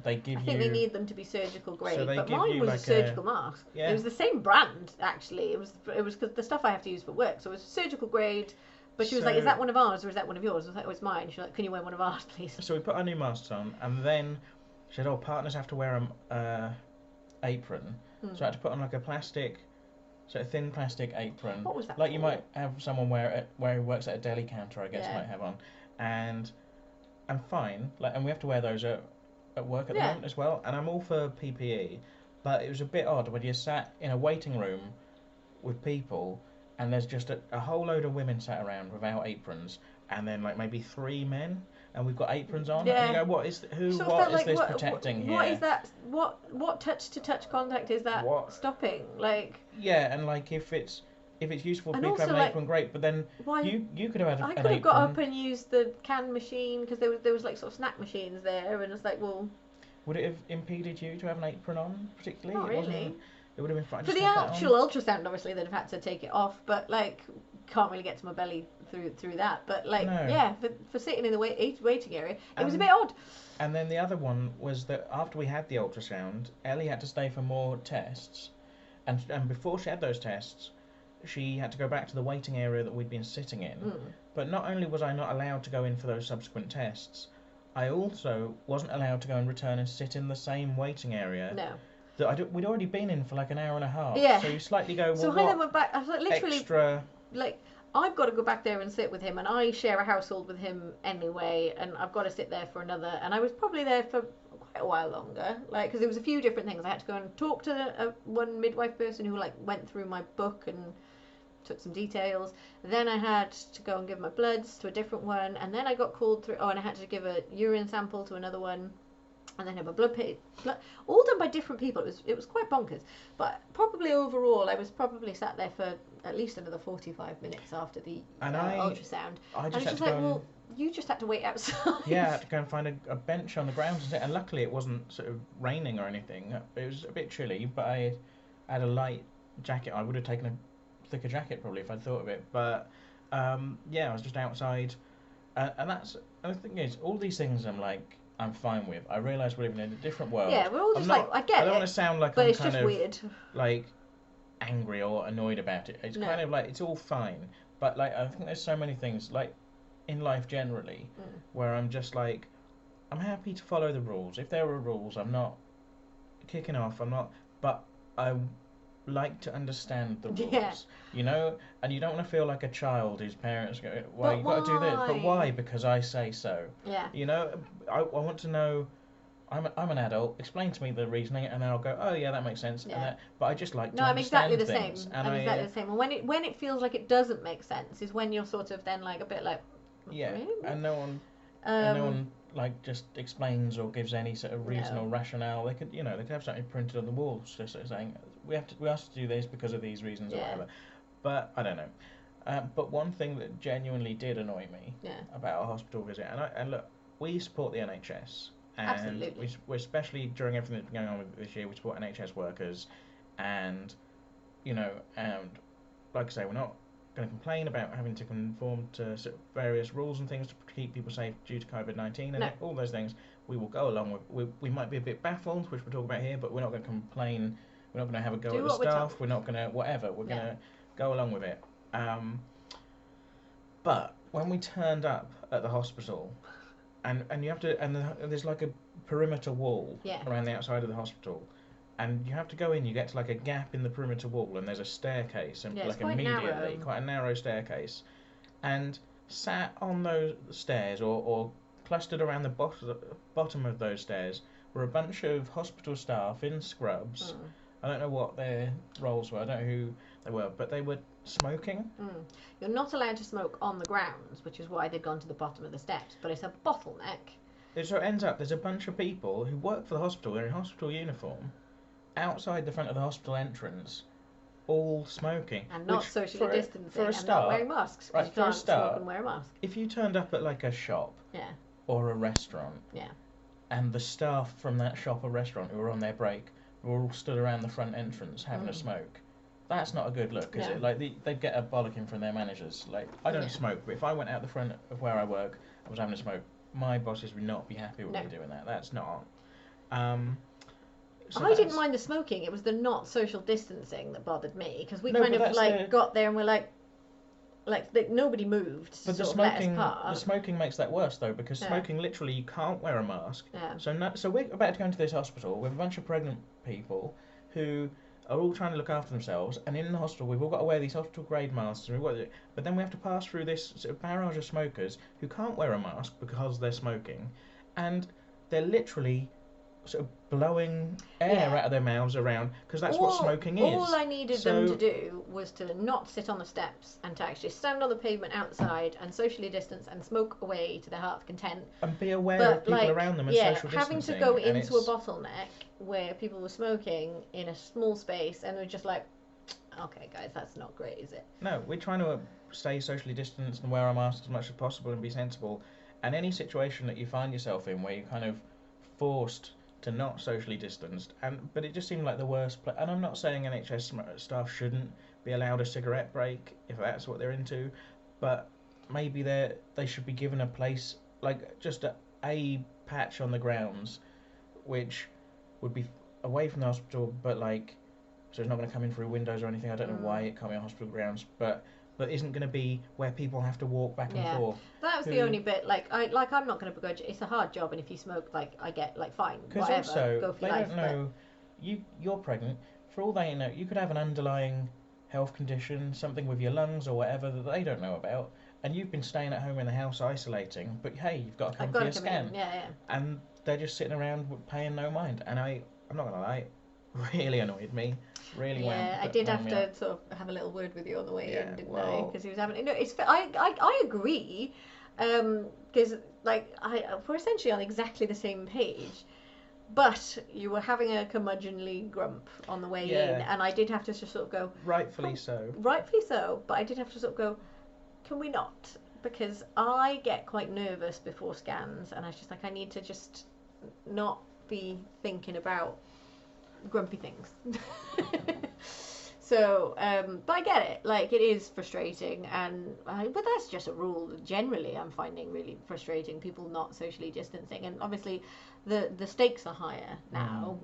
I think they need them to be surgical grade, so but mine was a surgical mask. Yeah. It was the same brand actually. It was because the stuff I have to use for work, so it was surgical grade. But she was like, "Is that one of ours or is that one of yours?" I was like, "Oh, it's mine." She was like, "Can you wear one of ours, please?" So we put our new masks on, and then she said, "Oh, partners have to wear a apron." So I had to put on a thin plastic apron. What was that? You might have someone wear it where he works at a deli counter, I guess, might have on, and I'm fine. And we have to wear those at work at the moment as well. And I'm all for PPE, but it was a bit odd when you sat in a waiting room with people, and there's just a whole load of women sat around without aprons, and then maybe 3 men, and we've got aprons on. And you go, what is this protecting here? What is that? What touch-to-touch contact is that stopping? Yeah, and if it's useful for people to have an apron, great. But then you could have had an apron. I could have got up and used the can machine, because there was sort of snack machines there, and it's like, well. Would it have impeded you to have an apron on particularly? Not really. It would have been fine. For the actual ultrasound, obviously, they'd have had to take it off, but can't really get to my belly through that. But for sitting in the waiting area, it was a bit odd. And then the other one was that after we had the ultrasound, Ellie had to stay for more tests, and before she had those tests, she had to go back to the waiting area that we'd been sitting in. But not only was I not allowed to go in for those subsequent tests, I also wasn't allowed to go and return and sit in the same waiting area. No. That we'd already been in for like an hour and a half. Yeah. So you slightly go, well, so I then went back. I was like, literally, extra... like, I've got to go back there and sit with him, and I share a household with him anyway, and I've got to sit there for another. And I was probably there for quite a while longer, like, because there was a few different things. I had to go and talk to one midwife person who like went through my book and took some details. Then I had to go and give my bloods to a different one, and then I got called through. Oh, and I had to give a urine sample to another one. And then have a blood, all done by different people. It was quite bonkers. But probably overall, I was probably sat there for at least another 45 minutes after the ultrasound. I just had to go. Well, you just had to wait outside. Yeah, I had to go and find a bench on the grounds and sit. And luckily, it wasn't sort of raining or anything. It was a bit chilly, but I had a light jacket. I would have taken a thicker jacket probably if I'd thought of it. But yeah, I was just outside, and the thing is, all these things I'm fine with. I realise we're living in a different world. Yeah, we're all just I get it. I don't want to sound like but I'm it's kind just of weird. like angry or annoyed about it. It's kind of like it's all fine. But like I think there's so many things like in life generally where I'm just like I'm happy to follow the rules. If there are rules, I'm not kicking off. But I like to understand the rules. Yeah. You know, and you don't want to feel like a child whose parents go, well, you've got to do this. But why? Because I say so. Yeah. You know, I want to know. I'm an adult. Explain to me the reasoning, and then I'll go, oh yeah, that makes sense. Yeah. But I just like to I'm understand exactly the things. same. And I'm exactly the same. And when it feels like it doesn't make sense is when you're sort of then like a bit like. Yeah. Really? And no one like just explains or gives any sort of reason or rationale. They could have something printed on the walls just sort of saying we have to do this because of these reasons or whatever. But I don't know. But one thing that genuinely did annoy me about a hospital visit, and look, we support the NHS, and Absolutely. we especially during everything that's been going on this year, we support NHS workers, and and like I say, we're not going to complain about having to conform to sort of various rules and things to keep people safe due to COVID-19 and all those things. We will go along with. We might be a bit baffled, which we'll talk about here, but we're not going to complain. We're not going to have a go at the staff. We're not going to whatever. We're going to go along with it. But when we turned up at the hospital, and you have to, and there's like a perimeter wall around the outside of the hospital. And you have to go in, you get to like a gap in the perimeter wall, and there's a staircase, and like immediately, quite a narrow staircase. And sat on those stairs, or clustered around the bottom of those stairs, were a bunch of hospital staff in scrubs. I don't know what their roles were, I don't know who they were, but they were smoking. You're not allowed to smoke on the grounds, which is why they've gone to the bottom of the steps, but it's a bottleneck. So it ends up, there's a bunch of people who work for the hospital, they're in hospital uniform, outside the front of the hospital entrance, all smoking. And not socially distancing for a and start, not wearing masks. Right, you for can't a start, smoke and wear a mask. If you turned up at like a shop or a restaurant, and the staff from that shop or restaurant who were on their break were all stood around the front entrance having a smoke, that's not a good look, is it? Like they'd get a bollocking from their managers. Like, I don't smoke, but if I went out the front of where I work and was having a smoke, my bosses would not be happy with me doing that. That's not. So I didn't mind the smoking. It was the not social distancing that bothered me, because we kind of like got there and we're like nobody moved. But the smoking makes that worse though, because smoking literally you can't wear a mask. So we're about to go into this hospital with a bunch of pregnant people who are all trying to look after themselves, and in the hospital we've all got to wear these hospital grade masks, but then we have to pass through this sort of barrage of smokers who can't wear a mask because they're smoking, and they're literally sort of blowing air out of their mouths around, because that's what smoking is. All I needed them to do was to not sit on the steps and to actually stand on the pavement outside and socially distance and smoke away to their heart's content. And be aware of people around them and social distancing. Having to go into a bottleneck where people were smoking in a small space, and we're just like, okay guys, that's not great, is it? No, we're trying to stay socially distanced and wear our masks as much as possible and be sensible. And any situation that you find yourself in where you're kind of forced to not socially distanced, but it just seemed like the worst and I'm not saying NHS staff shouldn't be allowed a cigarette break if that's what they're into, but maybe they should be given a place, like just a patch on the grounds which would be away from the hospital, but like so it's not going to come in through windows or anything. I don't know why it can't be on hospital grounds, but isn't going to be where people have to walk back and forth. That was the only bit. I'm not going to begrudge. It's a hard job, and if you smoke, like I get like fine, whatever. Also, go for they your life, don't know you're pregnant. For all they know, you could have an underlying health condition, something with your lungs or whatever that they don't know about, and you've been staying at home in the house isolating. But hey, you've got to come for your scan. And they're just sitting around paying no mind. And I'm not gonna lie, it really annoyed me. Really I did have to sort of have a little word with you on the way in, didn't I? Because he was having. No, it's. I agree. Because we're essentially on exactly the same page. But you were having a curmudgeonly grump on the way in, and I did have to just sort of go. Rightfully so. Rightfully so, but I did have to sort of go. Can we not? Because I get quite nervous before scans, and I was just like, I need to just not be thinking about grumpy things. So, but I get it. Like, it is frustrating, but that's just a rule. Generally, I'm finding really frustrating people not socially distancing, and obviously, the stakes are higher now.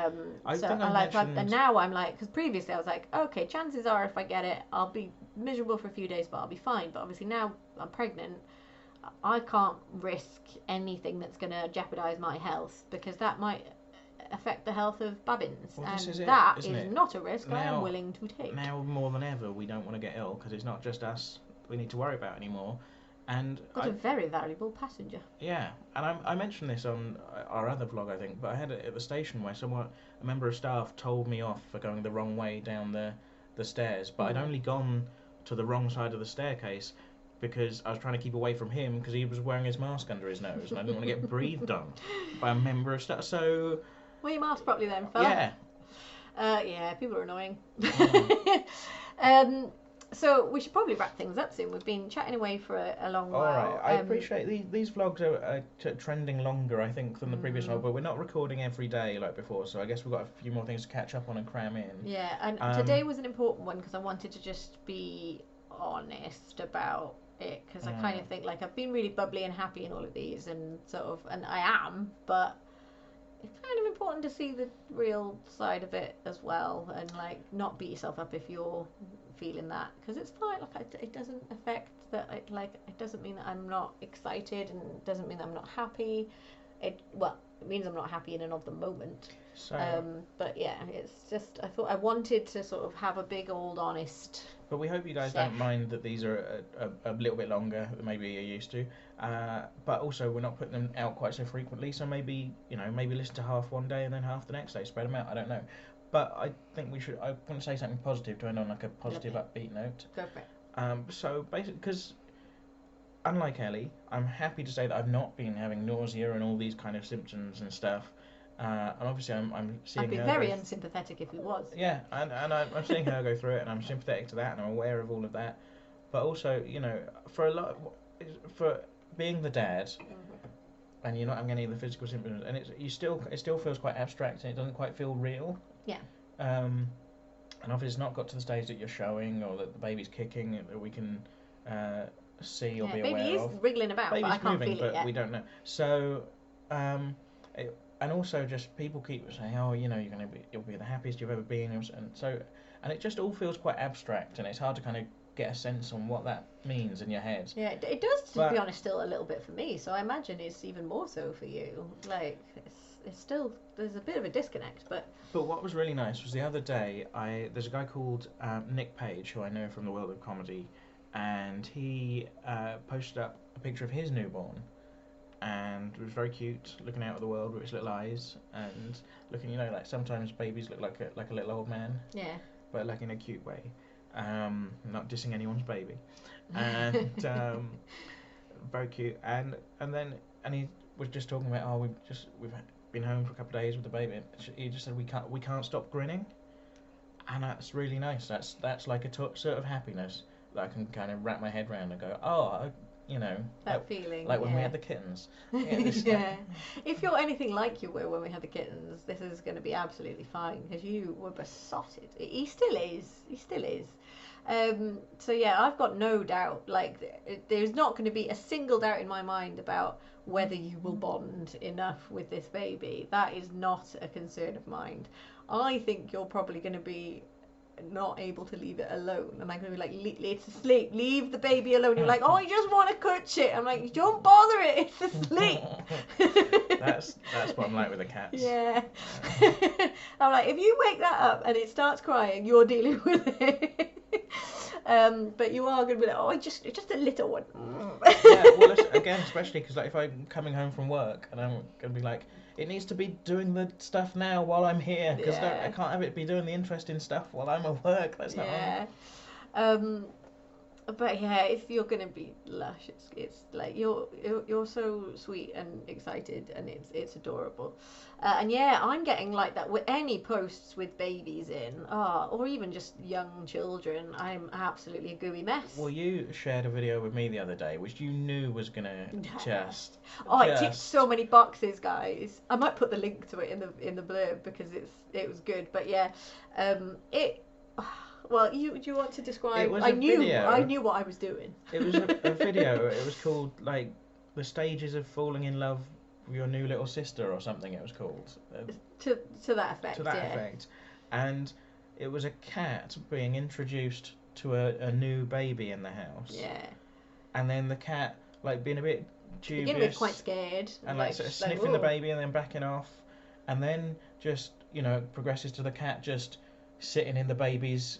And now I'm like, because previously I was like, okay, chances are if I get it, I'll be miserable for a few days, but I'll be fine. But obviously now I'm pregnant, I can't risk anything that's going to jeopardize my health, because that might affect the health of Babbins, that is not a risk I am willing to take. Now more than ever, we don't want to get ill, because it's not just us we need to worry about anymore. And got a very valuable passenger. Yeah, and I mentioned this on our other vlog, I think, but I had it at the station where a member of staff told me off for going the wrong way down the stairs, but I'd only gone to the wrong side of the staircase because I was trying to keep away from him because he was wearing his mask under his nose, and I didn't want to get breathed on by a member of staff. So. Wear your mask properly then, fella. Yeah. People are annoying. So we should probably wrap things up soon. We've been chatting away for a long while. All right. I appreciate these vlogs are trending longer, I think, than the previous one, but we're not recording every day like before, so I guess we've got a few more things to catch up on and cram in. Yeah, and today was an important one because I wanted to just be honest about it, because I kind of think, like, I've been really bubbly and happy in all of these, and I am, but it's kind of important to see the real side of it as well, and like not beat yourself up if you're feeling that, because it's fine. Like, it doesn't affect that. It doesn't mean that I'm not excited, and it doesn't mean that I'm not happy. It means I'm not happy in and of the moment. So, but yeah, it's just I wanted to sort of have a big old honest. But we hope you guys don't mind that these are a little bit longer than maybe you're used to. But also, we're not putting them out quite so frequently, so maybe listen to half one day and then half the next day, spread them out. I don't know. But I think I want to say something positive to end on like a positive, upbeat note. Go for it. So basically, because unlike Ellie, I'm happy to say that I've not been having nausea and all these kind of symptoms and stuff. And obviously I'm seeing I'd be her very unsympathetic if he was. Yeah, and I'm seeing her go through it, and I'm sympathetic to that, and I'm aware of all of that. But also, for being the dad, and you're not having any of the physical symptoms, and it still feels quite abstract, and it doesn't quite feel real. Yeah. And obviously it's not got to the stage that you're showing, or that the baby's kicking, that we can see or be aware of. Baby is wriggling about, Baby's but I can't moving, feel it yet. But we don't know. So, and also just people keep saying, oh, you'll be the happiest you've ever been, and it just all feels quite abstract, and it's hard to kind of get a sense on what that means in your head. Yeah, it does, to be honest, still a little bit for me. So I imagine it's even more so for you. Like, it's still, there's a bit of a disconnect, but what was really nice was the other day, there's a guy called Nick Page, who I know from the world of comedy, and he posted up a picture of his newborn. And it was very cute, looking out at the world with its little eyes, and looking, like sometimes babies look like a little old man. Yeah. But like in a cute way. Not dissing anyone's baby. And very cute. And he was just talking about, we've been home for a couple of days with the baby. And he just said we can't stop grinning, and that's really nice. That's like a sort of happiness that I can kind of wrap my head around and go, that feeling, like when we had the kittens. Yeah. If you're anything like you were when we had the kittens, this is going to be absolutely fine, because you were besotted. He still is. So yeah, I've got no doubt. Like, there's not going to be a single doubt in my mind about whether you will bond enough with this baby. That is not a concern of mine. I think you're probably going to be not able to leave it alone, and I'm gonna be like, it's asleep, leave the baby alone. You're like, oh, I just want to touch it. I'm like, don't bother it, it's asleep. That's what I'm like with the cats. Yeah. I'm like, if you wake that up and it starts crying, you're dealing with it. But you are gonna be like, oh, it's just a little one. Yeah, well, again, especially because like if I'm coming home from work and I'm gonna be like, it needs to be doing the stuff now while I'm here, because I can't have it be doing the interesting stuff while I'm at work. That's not on. But yeah, if you're gonna be lush, it's like you're so sweet and excited, and it's adorable. And yeah, I'm getting like that with any posts with babies in, or even just young children. I'm absolutely a gooey mess. Well, you shared a video with me the other day, which you knew was gonna just. It ticked so many boxes, guys. I might put the link to it in the blurb because it was good. But yeah, Well, do you want to describe? It was I knew what I was doing. It was a video. It was called like the stages of falling in love with your new little sister or something. It was called. To that effect. To that effect, and it was a cat being introduced to a new baby in the house. Yeah. And then the cat like being a bit dubious. Beginning with quite scared. And like sort of sniffing the baby and then backing off, and then just progresses to the cat just sitting in the baby's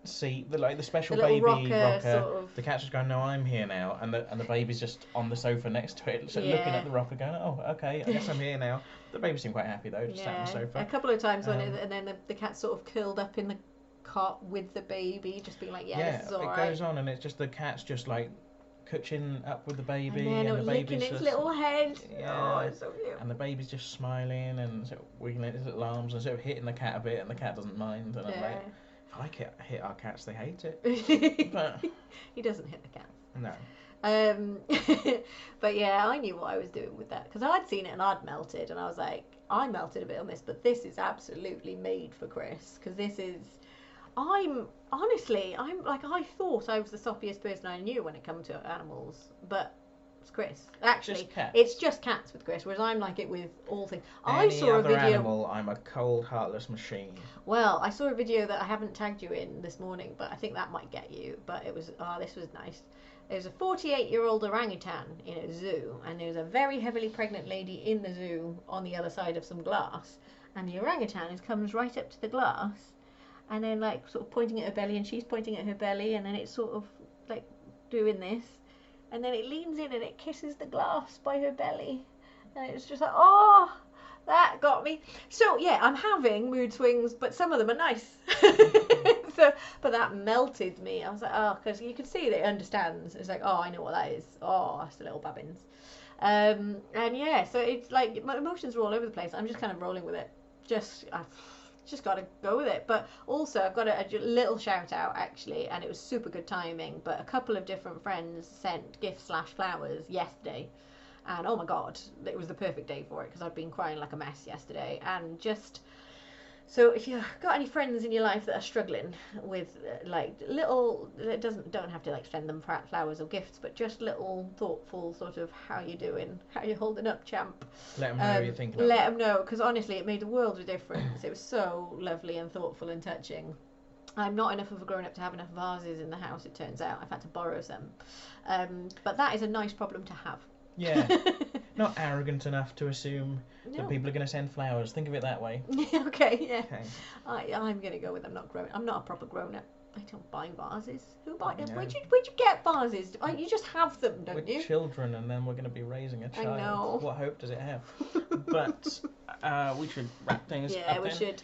seat, the special baby rocker. Sort of. The cat's just going, no, I'm here now, and the baby's just on the sofa next to it, so looking at the rocker, going, oh, okay, I guess I'm here now. The baby seemed quite happy though, just sat on the sofa. A couple of times and then the cat sort of curled up in the cot with the baby, just being like, this is all right. It goes on, and it's just the cat's just like cooching up with the baby, and the baby's licking its just, little head. Yeah. Oh, it's so cute. And the baby's just smiling and sort of wiggling its little arms and sort of hitting the cat a bit, and the cat doesn't mind. And I'm like, if I hit our cats, they hate it. But he doesn't hit the cats. No. But yeah, I knew what I was doing with that because I'd seen it and I'd melted, and I was like, I melted a bit on this, but this is absolutely made for Chris, because this is. I'm like, I thought I was the soppiest person I knew when it comes to animals, but it's Chris. Actually, it's just cats with Chris, whereas I'm like it with all things. I saw a video. Animal, I'm a cold, heartless machine. Well, I saw a video that I haven't tagged you in this morning, but I think that might get you. But it was, this was nice. There's a 48-year-old orangutan in a zoo, and there's a very heavily pregnant lady in the zoo on the other side of some glass, and the orangutan comes right up to the glass, and then like sort of pointing at her belly, and she's pointing at her belly, and then it's sort of like doing this, and then it leans in and it kisses the glass by her belly, and it's just like, oh, that got me. So yeah, I'm having mood swings, but some of them are nice. But that melted me. I was like, oh, because you can see that it understands. It's like, oh, I know what that is. Oh, that's the little babbins. And yeah, so it's like my emotions are all over the place. I'm just kind of rolling with it. I've just got to go with it. But also, I've got a little shout out actually, and it was super good timing. But a couple of different friends sent gifts/flowers yesterday. And oh my god, it was the perfect day for it, because I'd been crying like a mess yesterday. And just, so if you've got any friends in your life that are struggling with like little, don't have to like send them flowers or gifts, but just little thoughtful sort of, how you doing, how you holding up, champ. Let them know you think about Let them know, because honestly it made a world of difference. It was so lovely and thoughtful and touching. I'm not enough of a grown-up to have enough vases in the house, it turns out. I've had to borrow some. But that is a nice problem to have. Yeah, not arrogant enough to assume that people are going to send flowers. Think of it that way. Okay, yeah. Okay. I'm going to go with I'm not a proper grown-up. I don't buy vases. Who buys them? Where'd you get vases? You just have them, don't you? We're children, and then we're going to be raising a child. I know. What hope does it have? But we should wrap things up. Yeah, we should.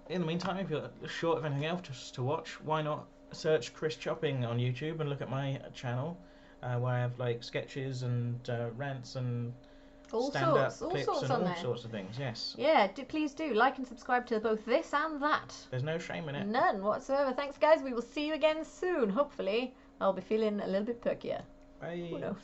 In the meantime, if you're short of anything else just to watch, why not search Chris Chopping on YouTube and look at my channel, where I have like sketches and rants and stand-up clips and all sorts of things. Yes. Yeah, please do like and subscribe to both this and that. There's no shame in it. None whatsoever. Thanks, guys. We will see you again soon. Hopefully, I'll be feeling a little bit perkier. Bye. Who knows?